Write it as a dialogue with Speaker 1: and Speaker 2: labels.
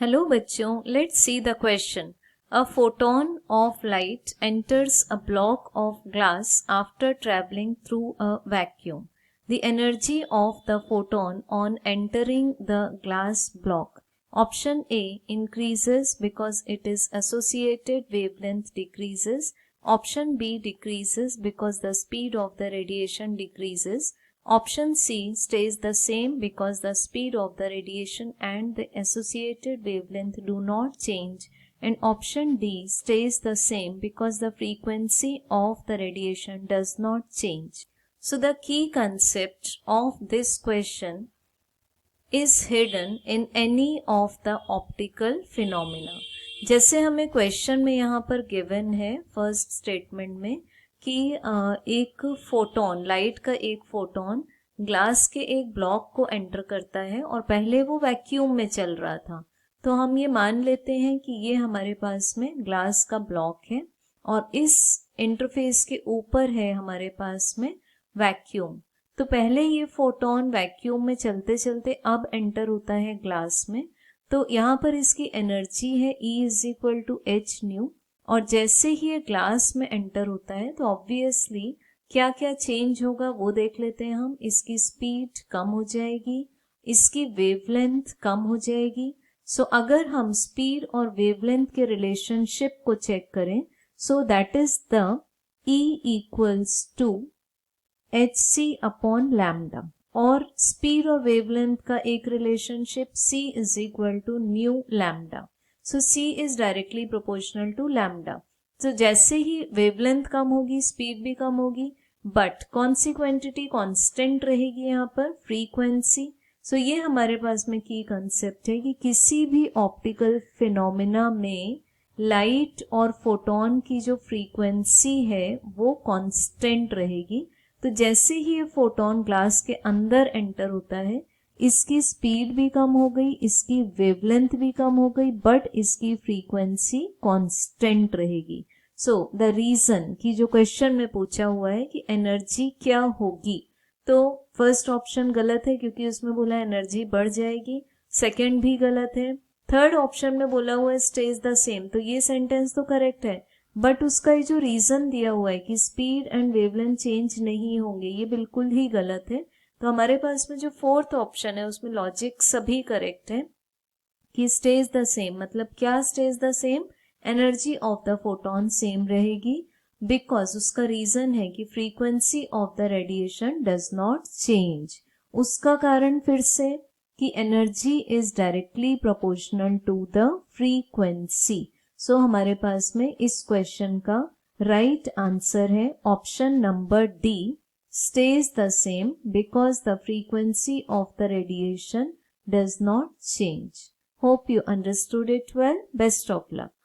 Speaker 1: Hello बच्चों, let's see the question. A photon of light enters a block of glass after traveling through a vacuum. The energy of the photon on entering the glass block. Option A increases because it is associated wavelength decreases. Option B decreases because the speed of the radiation decreases. Option C stays the same because the speed of the radiation and the associated wavelength do not change, and option D stays the same because the frequency of the radiation does not change. So the key concept of this question is hidden in any of the optical phenomena. जैसे हमें question में यहाँ पर given है first statement में कि एक photon, light का एक फोटोन ग्लास के एक ब्लॉक को एंटर करता है और पहले वो वैक्यूम में चल रहा था, तो हम ये मान लेते हैं कि ये हमारे पास में ग्लास का ब्लॉक है और इस इंटरफेस के ऊपर है हमारे पास में वैक्यूम. तो पहले ये फोटोन वैक्यूम में चलते चलते अब एंटर होता है ग्लास में, तो यहाँ पर इसकी एनर्जी है E = h/nu, और जैसे ही ये ग्लास में एंटर होता है तो ऑब्वियसली क्या क्या चेंज होगा वो देख लेते हैं हम. इसकी स्पीड कम हो जाएगी, इसकी वेवलेंथ कम हो जाएगी. सो अगर हम स्पीड और वेवलेंथ के रिलेशनशिप को चेक करें, so that is the E = hc/λ, और स्पीड और वेवलेंथ का एक relationship C = nu-λ. So C is directly proportional to lambda. तो जैसे ही वेवलेंथ कम होगी स्पीड भी कम होगी, बट कौन सी क्वांटिटी कांस्टेंट रहेगी यहाँ पर? फ्रीक्वेंसी. सो ये हमारे पास में की कंसेप्ट है कि किसी भी ऑप्टिकल फिनोमिना में लाइट और फोटोन की जो फ्रीक्वेंसी है वो कांस्टेंट रहेगी. तो जैसे ही ये फोटोन ग्लास के अंदर एंटर होता है, इसकी स्पीड भी कम हो गई, इसकी वेवलेंथ भी कम हो गई, बट इसकी फ्रीक्वेंसी कांस्टेंट रहेगी. सो द रीजन कि जो क्वेश्चन में पूछा हुआ है कि एनर्जी क्या होगी, तो फर्स्ट ऑप्शन गलत है क्योंकि उसमें बोला एनर्जी बढ़ जाएगी. सेकंड भी गलत है. थर्ड ऑप्शन में बोला हुआ है स्टेज द सेम, तो ये सेंटेंस तो करेक्ट है, बट उसका ये जो रीजन दिया हुआ है कि स्पीड एंड वेवलेंथ चेंज नहीं होंगे, ये बिल्कुल ही गलत है. तो हमारे पास में जो फोर्थ ऑप्शन है उसमें लॉजिक सभी करेक्ट है कि स्टेज द सेम. मतलब क्या stays the same? Energy of the photon same रहेगी, बिकॉज उसका रीजन है कि frequency of the radiation does not change. उसका कारण फिर से कि energy is directly proportional to the frequency. So हमारे पास में इस क्वेश्चन का राइट आंसर है option number D, stays the same because the frequency of the radiation does not change. Hope you understood it well. Best of luck.